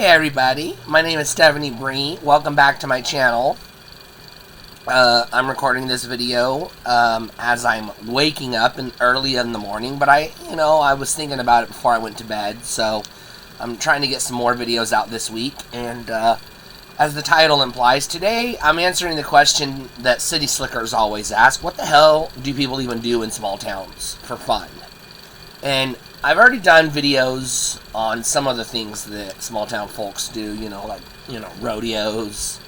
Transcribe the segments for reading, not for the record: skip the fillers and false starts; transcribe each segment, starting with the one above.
Hey everybody, my name is Stephanie Bree. Welcome back to my channel. I'm recording this video as I'm waking up early in the morning, but I was thinking about it before I went to bed, so I'm trying to get some more videos out this week. And as the title implies, today I'm answering the question that city slickers always ask: what the hell do people even do in small towns for fun? And I've already done videos on some of the things that small town folks do, like rodeos,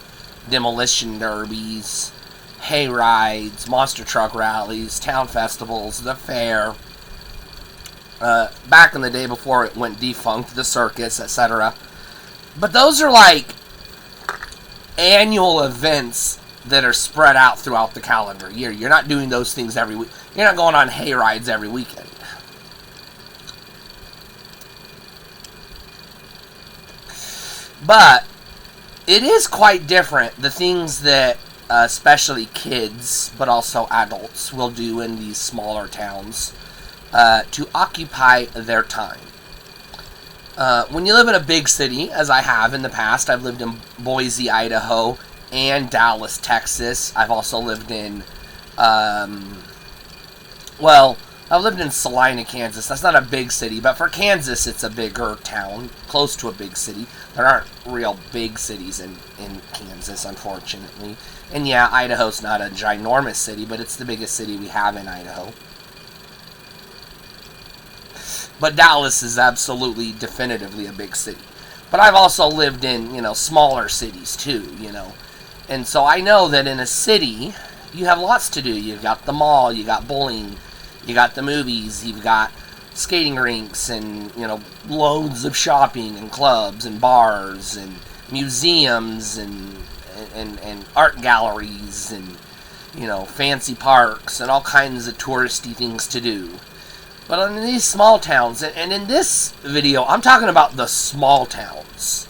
demolition derbies, hay rides, monster truck rallies, town festivals, the fair. Back in the day before it went defunct, the circus, etc. But those are like annual events that are spread out throughout the calendar year. You're not doing those things every week. You're not going on hay rides every weekend. But it is quite different, the things that especially kids, but also adults, will do in these smaller towns to occupy their time. When you live in a big city, as I have in the past, I've lived in Boise, Idaho, and Dallas, Texas. I've also lived in, I've lived in Salina, Kansas. That's not a big city, but for Kansas, it's a bigger town, close to a big city. There aren't real big cities in Kansas, unfortunately. And yeah, Idaho's not a ginormous city, but it's the biggest city we have in Idaho. But Dallas is absolutely, definitively a big city. But I've also lived in, smaller cities too, And so I know that in a city, you have lots to do. You've got the mall, you got bowling, you got the movies, you've got skating rinks, and, loads of shopping and clubs and bars and museums and art galleries and, fancy parks and all kinds of touristy things to do. But in these small towns, and in this video, I'm talking about the small towns,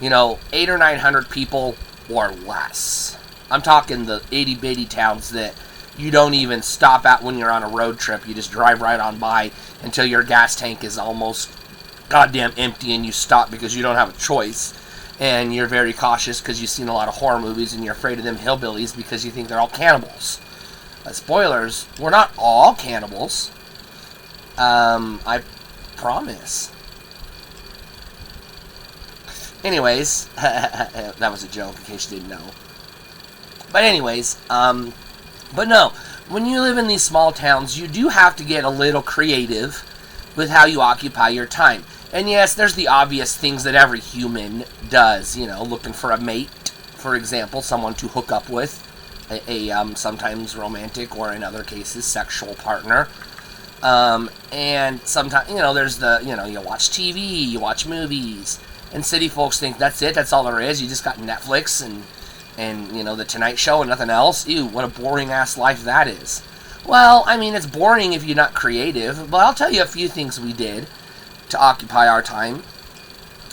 800 or 900 people or less. I'm talking the itty-bitty towns that you don't even stop at when you're on a road trip. You just drive right on by until your gas tank is almost goddamn empty and you stop because you don't have a choice. And you're very cautious because you've seen a lot of horror movies and you're afraid of them hillbillies because you think they're all cannibals. Spoilers, we're not all cannibals. I promise. Anyways, that was a joke in case you didn't know. But anyways, but no, when you live in these small towns, you do have to get a little creative with how you occupy your time. And yes, there's the obvious things that every human does, looking for a mate, for example, someone to hook up with, a sometimes romantic or in other cases sexual partner. And sometimes, there's the, you watch TV, you watch movies, and city folks think that's it, that's all there is. You just got Netflix and the Tonight Show and nothing else. Ew, what a boring-ass life that is. Well, I mean, it's boring if you're not creative, but I'll tell you a few things we did to occupy our time,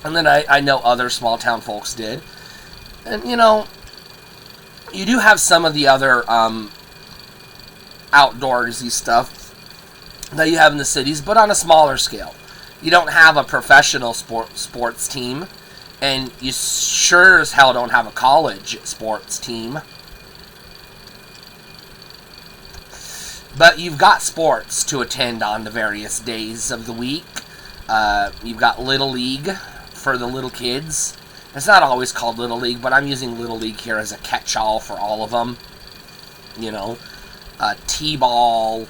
and then I know other small-town folks did. And, you do have some of the other outdoorsy stuff that you have in the cities, but on a smaller scale. You don't have a professional sports team, and you sure as hell don't have a college sports team. But you've got sports to attend on the various days of the week. You've got Little League for the little kids. It's not always called Little League, but I'm using Little League here as a catch-all for all of them. T-ball,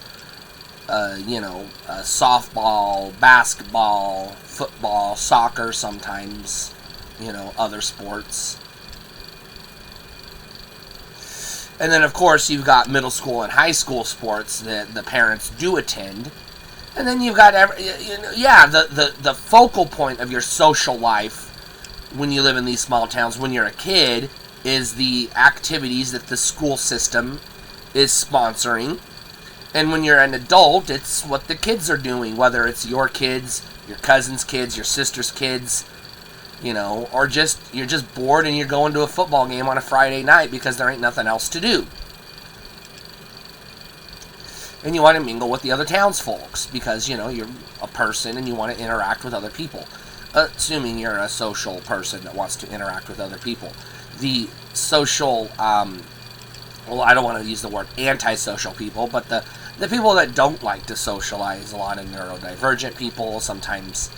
softball, basketball, football, soccer sometimes, other sports. And then, of course, you've got middle school and high school sports that the parents do attend. And then you've got, the focal point of your social life when you live in these small towns, when you're a kid, is the activities that the school system is sponsoring. And when you're an adult, it's what the kids are doing, whether it's your kids, your cousin's kids, your sister's kids, or you're just bored and you're going to a football game on a Friday night because there ain't nothing else to do. And you want to mingle with the other townsfolks because, you're a person and you want to interact with other people. assuming you're a social person that wants to interact with other people. The social, well, I don't want to use the word antisocial people, but the people that don't like to socialize, a lot of neurodivergent people, sometimes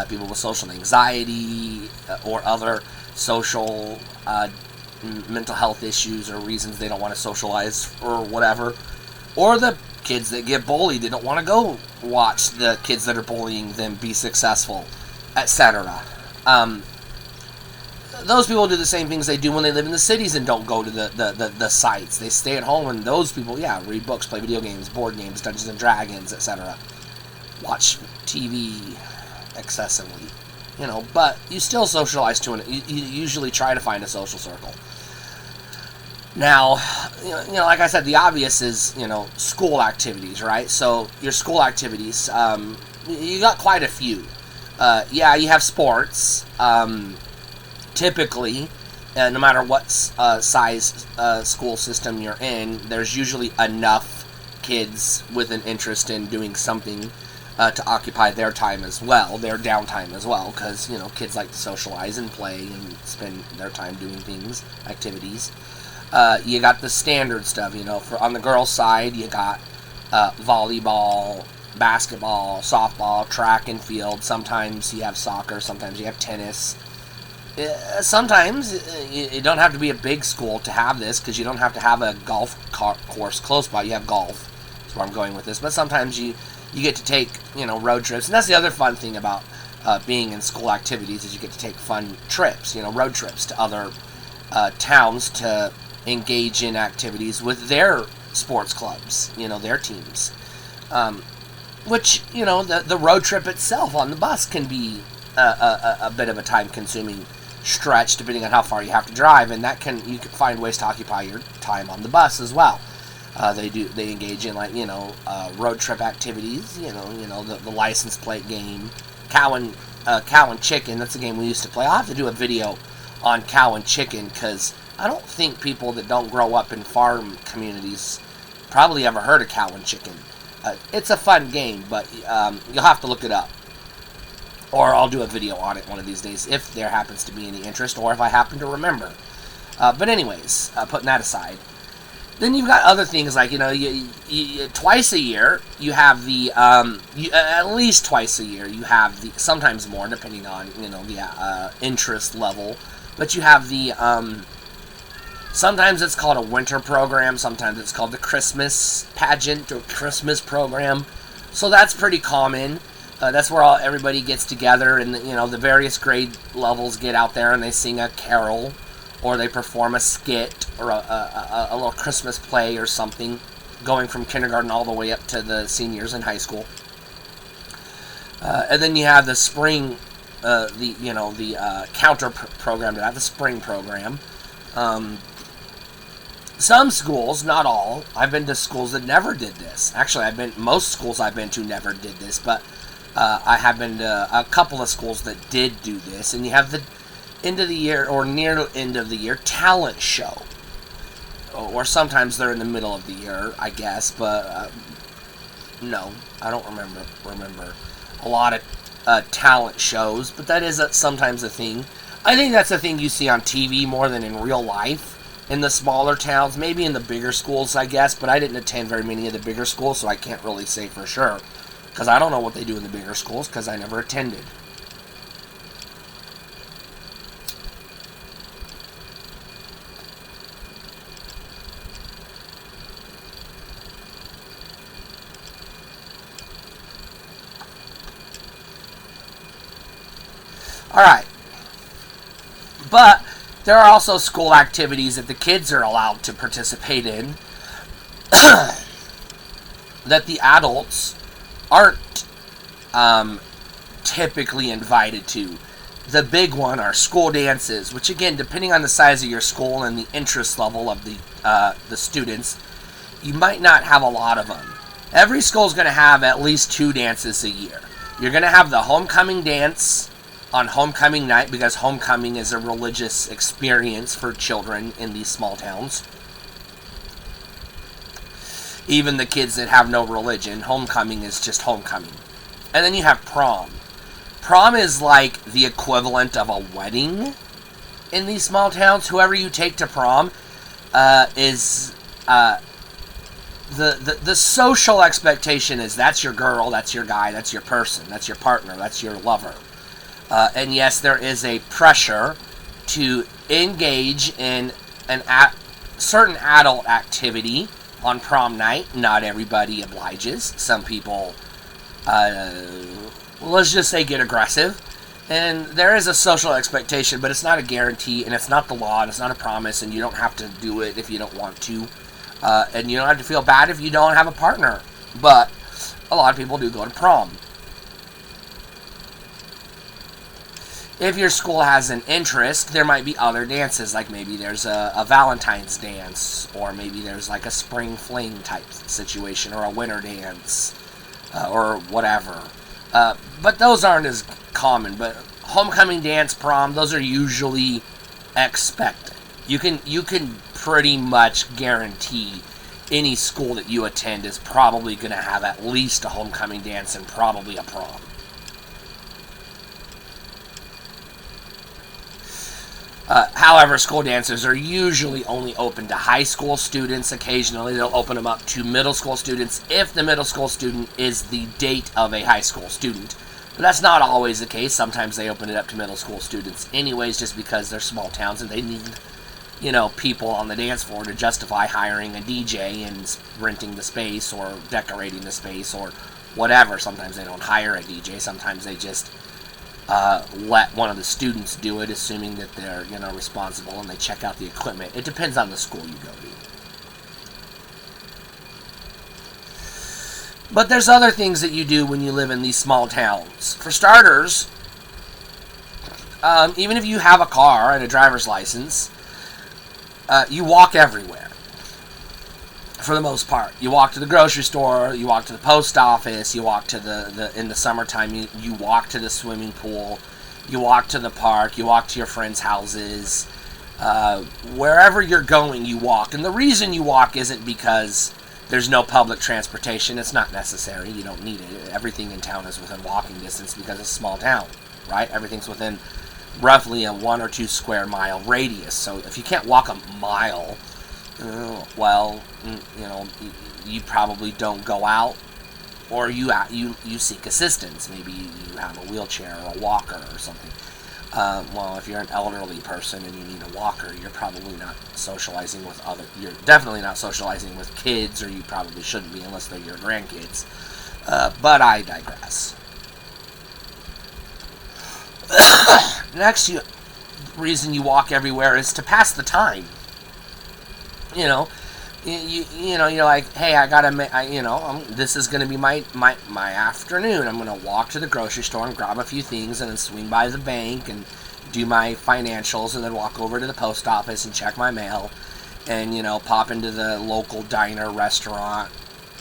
people with social anxiety or other social mental health issues or reasons they don't want to socialize or whatever, or the kids that get bullied, they don't want to go watch the kids that are bullying them be successful, etc. Those people do the same things they do when they live in the cities and don't go to the sites. They stay at home, and those people, yeah, read books, play video games, board games, Dungeons and Dragons, etc. Watch TV excessively, but you still socialize to it. You usually try to find a social circle. Now, like I said, the obvious is, school activities, right? So your school activities, you got quite a few. Yeah, you have sports. Typically, no matter what size school system you're in, there's usually enough kids with an interest in doing something to occupy their time as well, their downtime as well, because, kids like to socialize and play and spend their time doing things, activities. You got the standard stuff, on the girls' side, you got volleyball, basketball, softball, track and field. Sometimes you have soccer, sometimes you have tennis. Sometimes you don't have to be a big school to have this, because you don't have to have a golf course close by. You have golf. That's where I'm going with this. But sometimes you get to take, road trips. And that's the other fun thing about being in school activities, is you get to take fun trips, road trips to other towns to engage in activities with their sports clubs, their teams. Which, the road trip itself on the bus can be a bit of a time-consuming stretch, depending on how far you have to drive, and you can find ways to occupy your time on the bus as well. They engage in road trip activities, the license plate game, cow and chicken. That's a game we used to play. I'll have to do a video on cow and chicken, because I don't think people that don't grow up in farm communities probably ever heard of cow and chicken. It's a fun game, but you'll have to look it up. Or I'll do a video on it one of these days, if there happens to be any interest, or if I happen to remember. But anyways, putting that aside. Then you've got other things like, twice a year, you have the, at least twice a year, you have the, sometimes more, depending on, the interest level. But you have the, sometimes it's called a winter program, sometimes it's called the Christmas pageant or Christmas program. So that's pretty common. That's where everybody gets together, and the various grade levels get out there and they sing a carol, or they perform a skit, or a little Christmas play or something, going from kindergarten all the way up to the seniors in high school. And then you have the spring, the counter program to that, the spring program. Some schools, not all, I've been to schools that never did this. Actually, most schools I've been to never did this, but I have been to a couple of schools that did do this. And you have the end of the year, or near the end of the year, talent show. Or sometimes they're in the middle of the year, I guess, but no, I don't remember a lot of talent shows, but that is sometimes a thing. I think that's a thing you see on TV more than in real life in the smaller towns, maybe in the bigger schools, I guess, but I didn't attend very many of the bigger schools, so I can't really say for sure, because I don't know what they do in the bigger schools, because I never attended. Alright. But there are also school activities that the kids are allowed to participate in that the adults aren't typically invited to. The big one are school dances, which again, depending on the size of your school and the interest level of the students, you might not have a lot of them. Every school is going to have at least 2 dances a year. You're going to have the homecoming dance on homecoming night, because homecoming is a religious experience for children in these small towns. Even the kids that have no religion, homecoming is just homecoming. And then you have prom. Prom is like the equivalent of a wedding in these small towns. Whoever you take to prom is the social expectation is that's your girl, that's your guy, that's your person, that's your partner, that's your lover. And yes, there is a pressure to engage in certain adult activity on prom night. Not everybody obliges. Some people, let's just say, get aggressive. And there is a social expectation, but it's not a guarantee, and it's not the law, and it's not a promise, and you don't have to do it if you don't want to. And you don't have to feel bad if you don't have a partner. But a lot of people do go to prom. If your school has an interest, there might be other dances, like maybe there's a Valentine's dance, or maybe there's like a spring fling type situation, or a winter dance, or whatever. But those aren't as common. But homecoming dance, prom, those are usually expected. You can pretty much guarantee any school that you attend is probably going to have at least a homecoming dance and probably a prom. However, school dances are usually only open to high school students. Occasionally, they'll open them up to middle school students if the middle school student is the date of a high school student. But that's not always the case. Sometimes they open it up to middle school students anyways, just because they're small towns and they need, people on the dance floor to justify hiring a DJ and renting the space or decorating the space or whatever. Sometimes they don't hire a DJ. Sometimes they just let one of the students do it, assuming that they're, responsible, and they check out the equipment. It depends on the school you go to. But there's other things that you do when you live in these small towns. For starters, even if you have a car and a driver's license, you walk everywhere. For the most part, you walk to the grocery store, you walk to the post office, you walk to in the summertime, you walk to the swimming pool, you walk to the park, you walk to your friends' houses. Wherever you're going, you walk. And the reason you walk isn't because there's no public transportation. It's not necessary. You don't need it. Everything in town is within walking distance because it's a small town, right? Everything's within roughly a 1 or 2 square mile radius. So if you can't walk a mile, well, you probably don't go out, or you seek assistance. Maybe you have a wheelchair or a walker or something. Well, if you're an elderly person and you need a walker, you're probably not socializing with you're definitely not socializing with kids, or you probably shouldn't be unless they're your grandkids. But I digress. Next reason you walk everywhere is to pass the time. You're like, hey, this is going to be my afternoon. I'm going to walk to the grocery store and grab a few things and then swing by the bank and do my financials and then walk over to the post office and check my mail and, pop into the local diner, restaurant,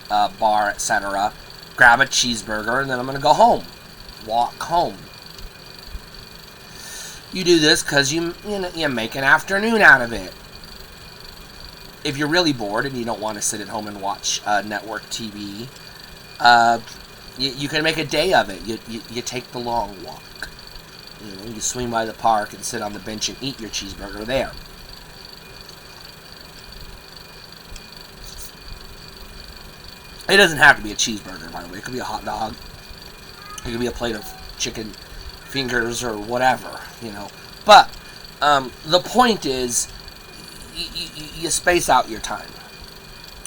bar, etc., grab a cheeseburger, and then I'm going to go home. Walk home. You do this because you make an afternoon out of it. If you're really bored and you don't want to sit at home and watch network TV, you can make a day of it. You take the long walk. You swing by the park and sit on the bench and eat your cheeseburger there. It doesn't have to be a cheeseburger, by the way. It could be a hot dog. It could be a plate of chicken fingers or whatever, But the point is, you space out your time.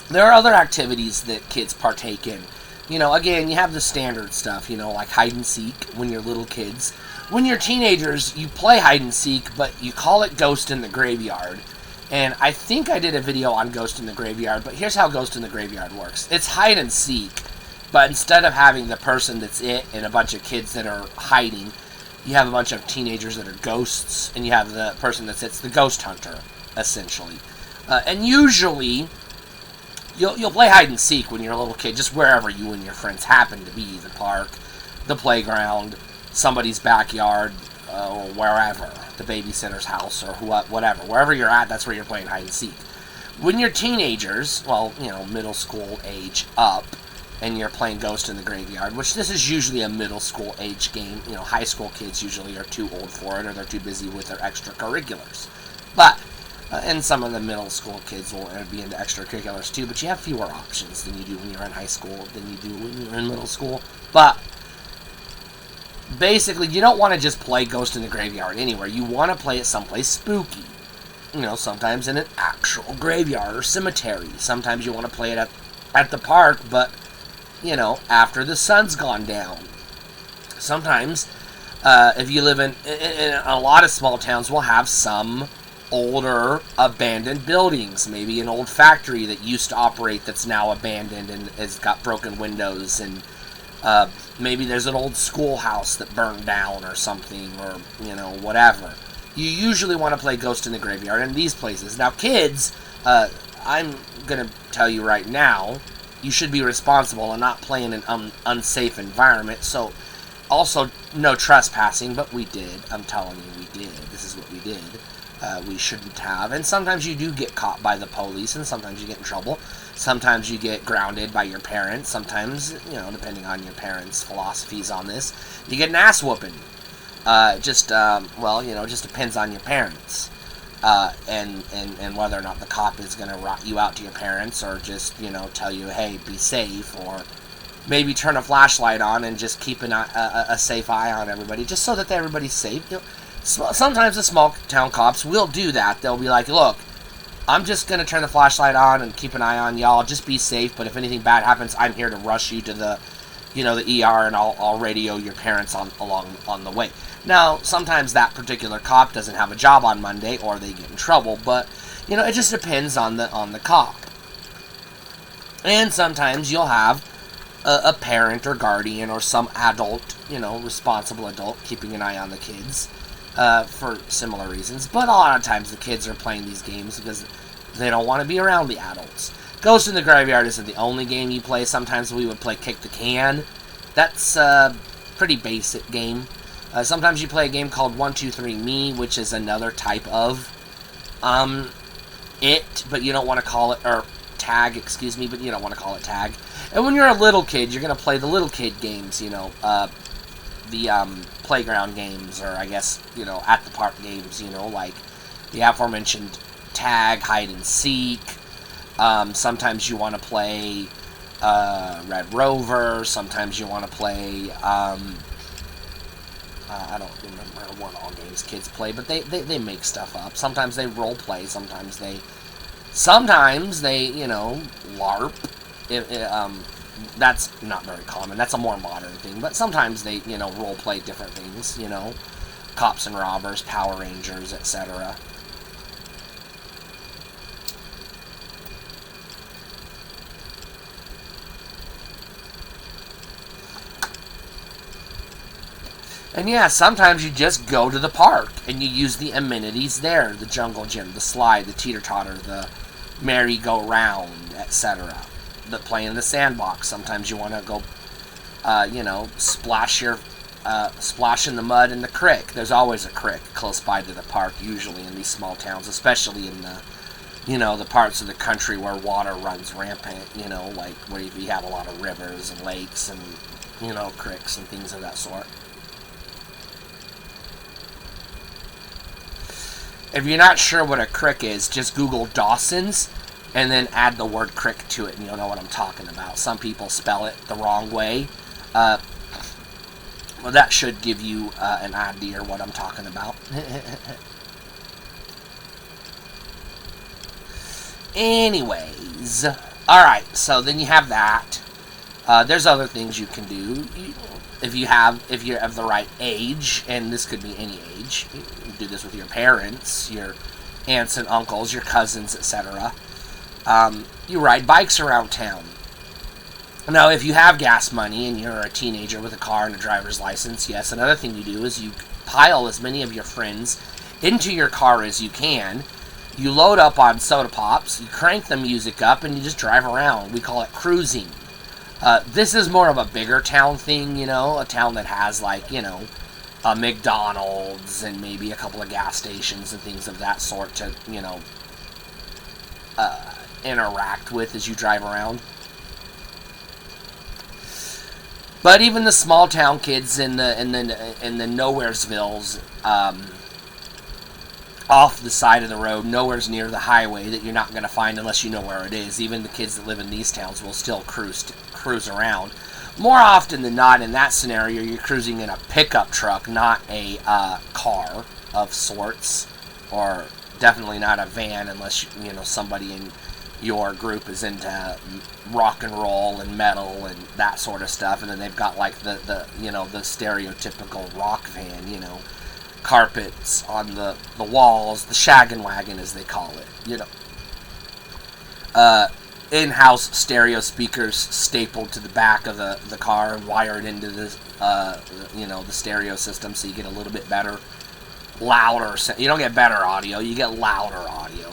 There are other activities that kids partake in. Again, you have the standard stuff, like hide and seek when you're little kids. When you're teenagers, you play hide and seek, but you call it Ghost in the Graveyard. And I think I did a video on Ghost in the Graveyard, but here's how Ghost in the Graveyard works. It's hide and seek, but instead of having the person that's it and a bunch of kids that are hiding, you have a bunch of teenagers that are ghosts, and you have the person that's the ghost hunter, essentially. And usually, you'll play hide and seek when you're a little kid, just wherever you and your friends happen to be. The park, the playground, somebody's backyard, or wherever. The babysitter's house, or whatever. Wherever you're at, that's where you're playing hide and seek. When you're teenagers, well, middle school age up, and you're playing Ghost in the Graveyard, which this is usually a middle school age game. High school kids usually are too old for it, or they're too busy with their extracurriculars. But, and some of the middle school kids will be into extracurriculars too, but you have fewer options than you do when you're in high school, than you do when you're in middle school. But, basically, you don't want to just play Ghost in the Graveyard anywhere. You want to play it someplace spooky. Sometimes in an actual graveyard or cemetery. Sometimes you want to play it at the park, but, after the sun's gone down. Sometimes, if you live in a lot of small towns, will have some older abandoned buildings. Maybe an old factory that used to operate that's now abandoned and has got broken windows, and maybe there's an old schoolhouse that burned down or something, or, whatever. You usually want to play Ghost in the Graveyard in these places. Now, kids, I'm going to tell you right now, you should be responsible and not play in an unsafe environment. So, also, no trespassing, but we did. I'm telling you, we did. This is what we did. We shouldn't have. And sometimes you do get caught by the police, and sometimes you get in trouble. Sometimes you get grounded by your parents. Sometimes, depending on your parents' philosophies on this, you get an ass whooping. Just depends on your parents. And whether or not the cop is going to rot you out to your parents, or just, tell you, hey, be safe, or maybe turn a flashlight on and just keep a safe eye on everybody, just so that everybody's safe. Sometimes the small town cops will do that. They'll be like, look, I'm just going to turn the flashlight on and keep an eye on y'all. Just be safe, but if anything bad happens, I'm here to rush you to the ER, and I'll radio your parents on the way. Now, sometimes that particular cop doesn't have a job on Monday, or they get in trouble, but, it just depends on the cop. And sometimes you'll have a parent or guardian or some adult, responsible adult, keeping an eye on the kids, for similar reasons. But a lot of times the kids are playing these games because they don't want to be around the adults. Ghost in the Graveyard isn't the only game you play. Sometimes we would play Kick the Can. That's a pretty basic game. Sometimes you play a game called 1-2-3 Me, which is another type of but you don't want to call it, or tag, but you don't want to call it tag. And when you're a little kid, you're going to play the little kid games, the playground games, or I guess, at the park games, like the aforementioned tag, hide and seek. Sometimes you want to play Red Rover. Sometimes you want to play I don't remember what all games kids play, but they make stuff up. Sometimes they role play. Sometimes they LARP. That's not very common. That's a more modern thing. But sometimes they role play different things. Cops and robbers, Power Rangers, etc. And yeah, sometimes you just go to the park and you use the amenities there. The jungle gym, the slide, the teeter-totter, the merry-go-round, etc. The play in the sandbox. Sometimes you want to go, splash in the mud in the creek. There's always a creek close by to the park, usually in these small towns, especially in the, the parts of the country where water runs rampant, like where you have a lot of rivers and lakes and, creeks and things of that sort. If you're not sure what a crick is, just Google Dawson's and then add the word crick to it, and you'll know what I'm talking about. Some people spell it the wrong way. Well, that should give you an idea of what I'm talking about. Anyways, alright, so then you have that. There's other things you can do. If you're of the right age, and this could be any age, you can do this with your parents, your aunts and uncles, your cousins, etc. You ride bikes around town. Now, if you have gas money and you're a teenager with a car and a driver's license, yes, another thing you do is you pile as many of your friends into your car as you can. You load up on soda pops, you crank the music up, and you just drive around. We call it cruising. This is more of a bigger town thing, a town that has, like, a McDonald's and maybe a couple of gas stations and things of that sort to, interact with as you drive around. But even the small town kids in the nowheresvilles, off the side of the road, nowhere's near the highway that you're not going to find unless you know where it is. Even the kids that live in these towns will still cruise around. More often than not, in that scenario, you're cruising in a pickup truck, not a car of sorts, or definitely not a van, unless somebody in your group is into rock and roll and metal and that sort of stuff. And then they've got like the stereotypical rock van, carpets on the walls, the shaggin' wagon as they call it, in-house stereo speakers stapled to the back of the car and wired into the stereo system, so you get a little bit better, louder. You don't get better audio, you get louder audio.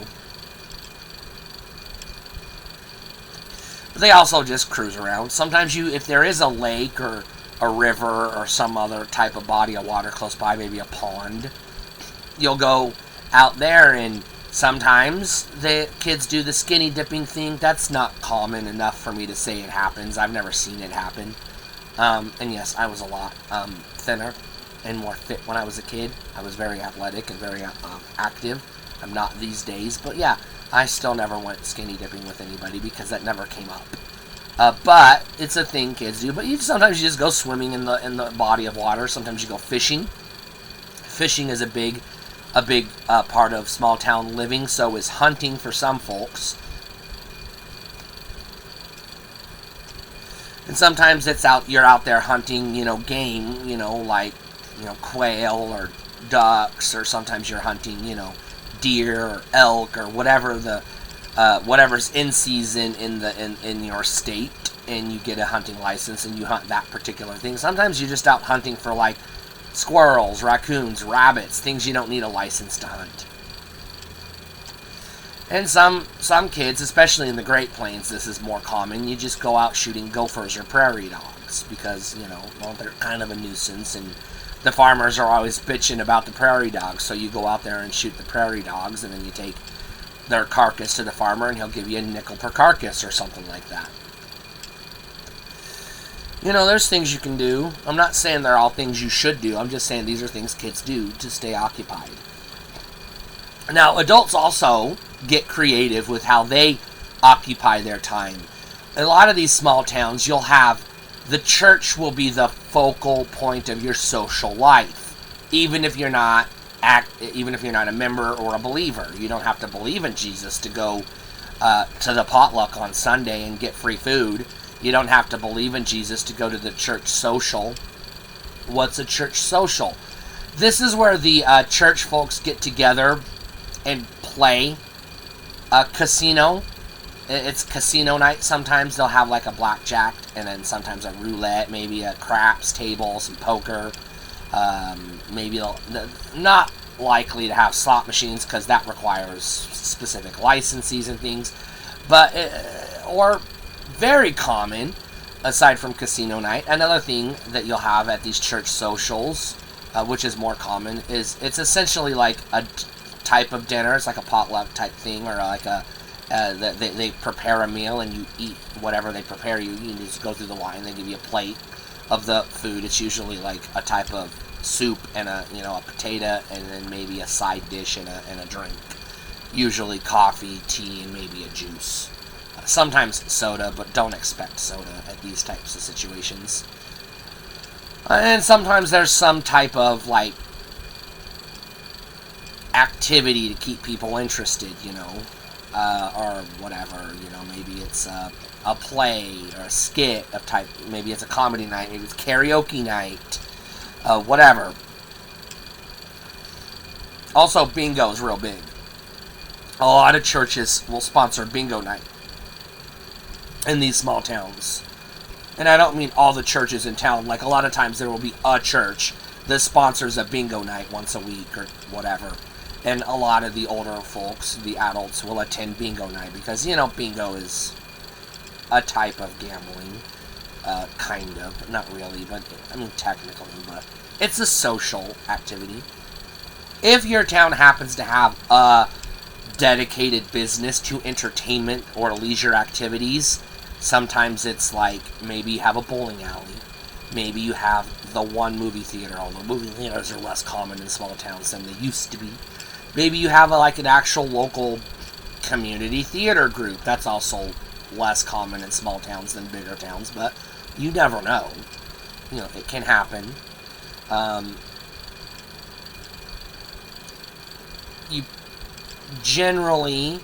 But they also just cruise around. Sometimes if there is a lake or a river or some other type of body of water close by, maybe a pond, you'll go out there, and sometimes the kids do the skinny dipping thing. That's not common enough for me to say it happens. I've never seen it happen. And yes, I was a lot thinner and more fit when I was a kid. I was very athletic and very active. I'm not these days, but yeah, I still never went skinny dipping with anybody because that never came up. But it's a thing kids do. But sometimes you just go swimming in the body of water. Sometimes you go fishing. Fishing is a big part of small town living. So is hunting for some folks. And sometimes you're out there hunting, game, like quail or ducks, or sometimes you're hunting, deer or elk or whatever whatever's in season in your state, and you get a hunting license and you hunt that particular thing. Sometimes you're just out hunting for like squirrels, raccoons, rabbits, things you don't need a license to hunt. And some kids, especially in the Great Plains, this is more common. You just go out shooting gophers or prairie dogs because, they're kind of a nuisance, and the farmers are always bitching about the prairie dogs, so you go out there and shoot the prairie dogs, and then you take their carcass to the farmer, and he'll give you a nickel per carcass or something like that. There's things you can do. I'm not saying they're all things you should do. I'm just saying these are things kids do to stay occupied. Now, adults also get creative with how they occupy their time. In a lot of these small towns, you'll have the church will be the focal point of your social life, even if you're not a member or a believer. You don't have to believe in Jesus to go to the potluck on Sunday and get free food. You don't have to believe in Jesus to go to the church social. What's a church social? This is where the church folks get together and play a casino. It's casino night. Sometimes they'll have like a blackjack, and then sometimes a roulette, maybe a craps table, some poker. Maybe they'll not likely to have slot machines because that requires specific licenses and things. But or very common, aside from casino night, another thing that you'll have at these church socials, which is more common, is it's essentially like a type of dinner. It's like a potluck type thing, or like they prepare a meal and you eat whatever they prepare. You just go through the line. They give you a plate of the food. It's usually like a type of soup and a potato, and then maybe a side dish and a drink. Usually coffee, tea, and maybe a juice. Sometimes soda, but don't expect soda at these types of situations. And sometimes there's some type of like activity to keep people interested, or whatever, maybe it's a play or a skit of type, maybe it's a comedy night, maybe it's karaoke night, whatever. Also, bingo is real big. A lot of churches will sponsor bingo night in these small towns. And I don't mean all the churches in town. Like, a lot of times there will be a church that sponsors a bingo night once a week or whatever. And a lot of the older folks, the adults, will attend bingo night because, bingo is a type of gambling. Kind of. Not really, but, technically, but it's a social activity. If your town happens to have a dedicated business to entertainment or leisure activities, sometimes it's like maybe you have a bowling alley. Maybe you have the one movie theater, although movie theaters are less common in small towns than they used to be. Maybe you have like an actual local community theater group. That's also less common in small towns than bigger towns, but you never know. It can happen. You generally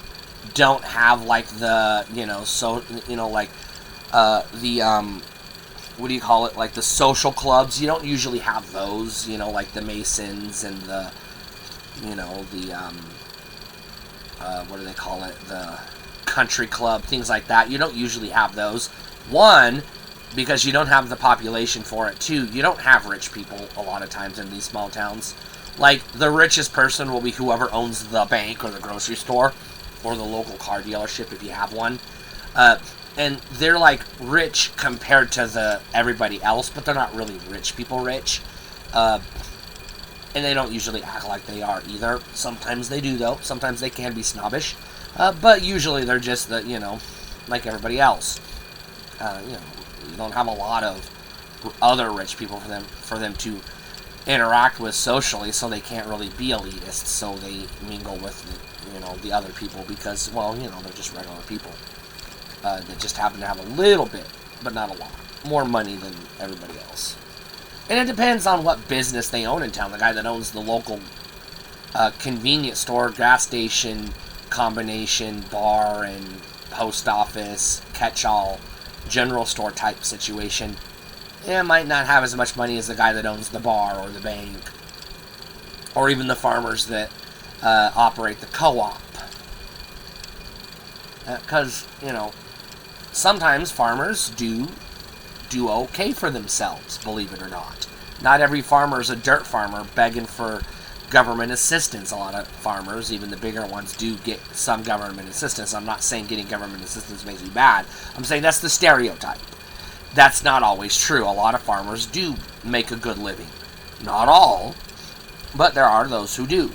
don't have like the what do you call it, like the social clubs. You don't usually have those, like the Masons and the what do they call it, the country club, things like that. You don't usually have those. One, because you don't have the population for it. Two, you don't have rich people a lot of times in these small towns. Like, the richest person will be whoever owns the bank or the grocery store or the local car dealership if you have one. And they're like rich compared to everybody else, but they're not really rich people rich. And they don't usually act like they are either. Sometimes they do, though. Sometimes they can be snobbish. But usually they're just like everybody else. You don't have a lot of other rich people for them to interact with socially, so they can't really be elitist. So they mingle with the other people because, they're just regular people that just happen to have a little bit, but not a lot, more money than everybody else. And it depends on what business they own in town. The guy that owns the local convenience store, gas station, combination, bar, and post office, catch-all, general store type situation, might not have as much money as the guy that owns the bar or the bank, or even the farmers that operate the co-op. Because, sometimes farmers do okay for themselves, believe it or not. Not every farmer is a dirt farmer begging for government assistance. A lot of farmers, even the bigger ones, do get some government assistance. I'm not saying getting government assistance makes you bad. I'm saying that's the stereotype. That's not always true. A lot of farmers do make a good living. Not all, but there are those who do.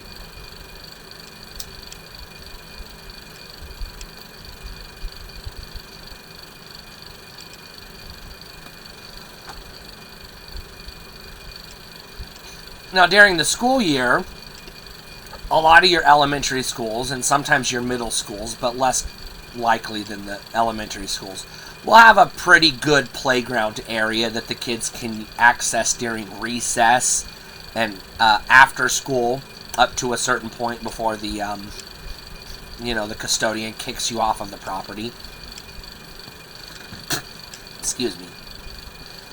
Now, during the school year, a lot of your elementary schools, and sometimes your middle schools, but less likely than the elementary schools, will have a pretty good playground area that the kids can access during recess and after school up to a certain point before the custodian kicks you off of the property. Excuse me.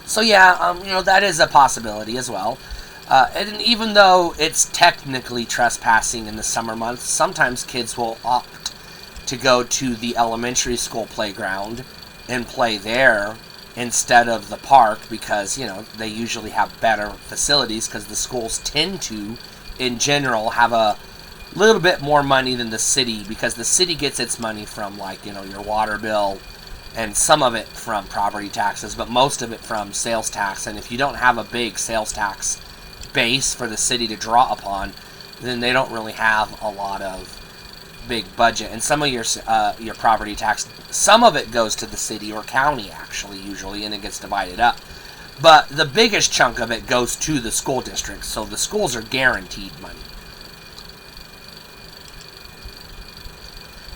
So yeah, that is a possibility as well. And even though it's technically trespassing in the summer months, sometimes kids will opt to go to the elementary school playground and play there instead of the park because, they usually have better facilities because the schools tend to, in general, have a little bit more money than the city because the city gets its money from, your water bill and some of it from property taxes, but most of it from sales tax. And if you don't have a big sales tax base for the city to draw upon, then they don't really have a lot of big budget. And some of your property tax, some of it goes to the city or county actually usually, and it gets divided up. But the biggest chunk of it goes to the school districts, so the schools are guaranteed money.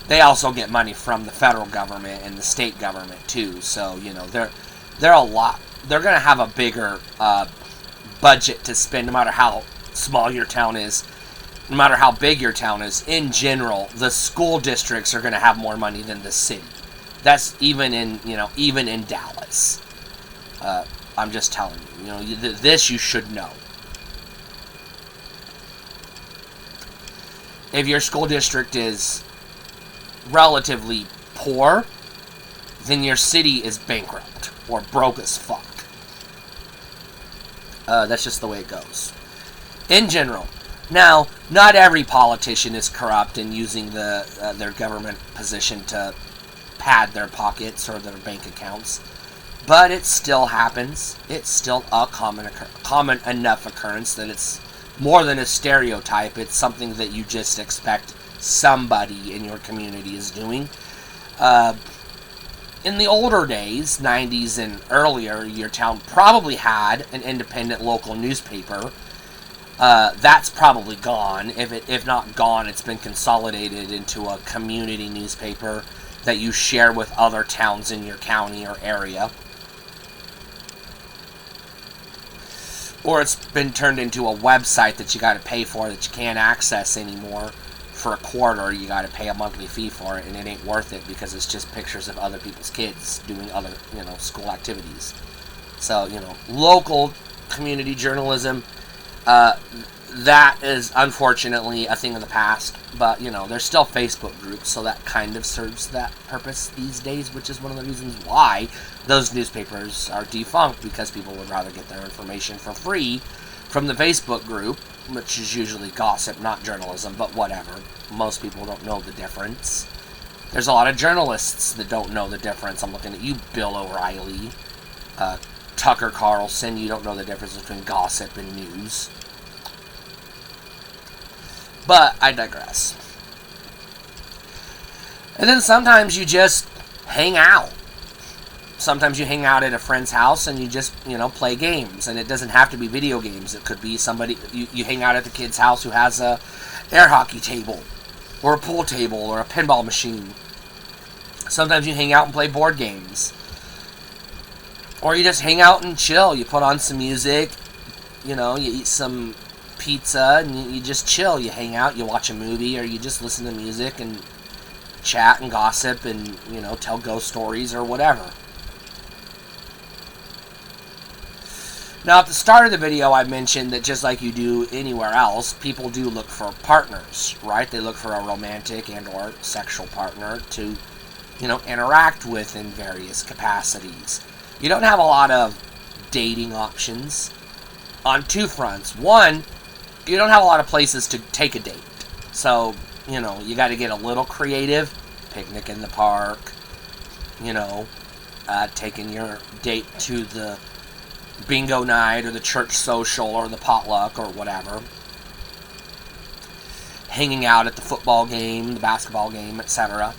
They also get money from the federal government and the state government too. So they're going to have a bigger budget to spend no matter how small your town is, no matter how big your town is. In general, the school districts are going to have more money than the city. That's even in Dallas. I'm just telling you, this you should know. If your school district is relatively poor, then your city is bankrupt or broke as fuck. That's just the way it goes. In general. Now, not every politician is corrupt and using their government position to pad their pockets or their bank accounts, but it still happens. It's still a common enough occurrence that it's more than a stereotype. It's something that you just expect somebody in your community is doing. In the older days, 90s and earlier, your town probably had an independent local newspaper. That's probably gone. If not gone, it's been consolidated into a community newspaper that you share with other towns in your county or area. Or it's been turned into a website that you got to pay for that you can't access anymore. For a quarter, you got to pay a monthly fee for it, and it ain't worth it because it's just pictures of other people's kids doing other, school activities. So, local community journalism, that is unfortunately a thing of the past. But, there's still Facebook groups, so that kind of serves that purpose these days, which is one of the reasons why those newspapers are defunct, because people would rather get their information for free from the Facebook group, which is usually gossip, not journalism, but whatever. Most people don't know the difference. There's a lot of journalists that don't know the difference. I'm looking at you, Bill O'Reilly, Tucker Carlson. You don't know the difference between gossip and news. But I digress. And then sometimes you just hang out. Sometimes you hang out at a friend's house and you just, play games. And it doesn't have to be video games. It could be somebody, you hang out at the kid's house who has a air hockey table or a pool table or a pinball machine. Sometimes you hang out and play board games. Or you just hang out and chill. You put on some music, you eat some pizza and you just chill. You hang out, you watch a movie, or you just listen to music and chat and gossip and, tell ghost stories or whatever. Now, at the start of the video, I mentioned that just like you do anywhere else, people do look for partners, right? They look for a romantic and or sexual partner to, interact with in various capacities. You don't have a lot of dating options on two fronts. One, you don't have a lot of places to take a date. So, you got to get a little creative. Picnic in the park, taking your date to the bingo night or the church social or the potluck or whatever. Hanging out at the football game, the basketball game, etc.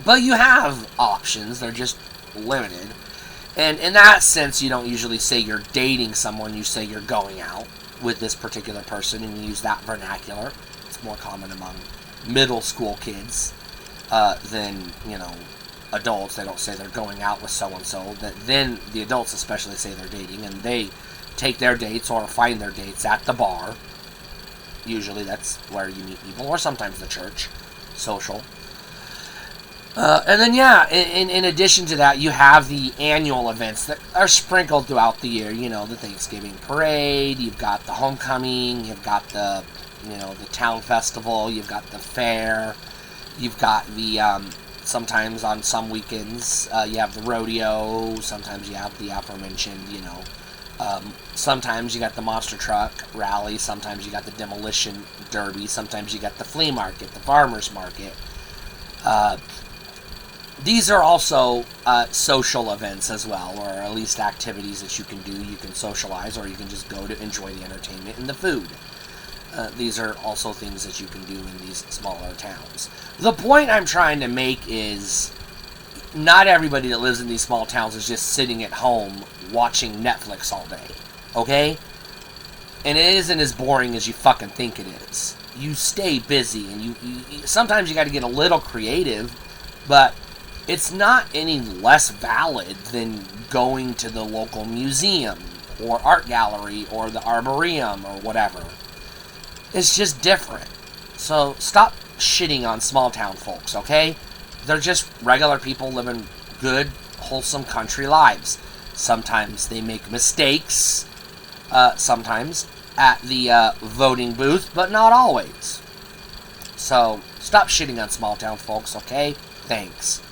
But you have options. They're just limited. And in that sense, you don't usually say you're dating someone. You say you're going out with this particular person, and you use that vernacular. It's more common among middle school kids than, adults. They don't say they're going out with so-and-so. Then the adults especially say they're dating, and they take their dates or find their dates at the bar. Usually that's where you meet people, or sometimes the church social. And then, in addition to that, you have the annual events that are sprinkled throughout the year. The Thanksgiving parade, you've got the homecoming, you've got the, the town festival, you've got the fair, you've got the, sometimes on some weekends, you have the rodeo, sometimes you have the aforementioned, sometimes you got the monster truck rally, sometimes you got the demolition derby, sometimes you got the flea market, the farmer's market. These are also social events as well, or at least activities that you can do. You can socialize, or you can just go to enjoy the entertainment and the food. These are also things that you can do in these smaller towns. The point I'm trying to make is not everybody that lives in these small towns is just sitting at home watching Netflix all day, okay? And it isn't as boring as you fucking think it is. You stay busy, and you sometimes you got to get a little creative, but it's not any less valid than going to the local museum or art gallery or the arboretum or whatever. It's just different. So stop shitting on small town folks, okay? They're just regular people living good, wholesome country lives. Sometimes they make mistakes, sometimes at the voting booth, but not always. So stop shitting on small town folks, okay? Thanks.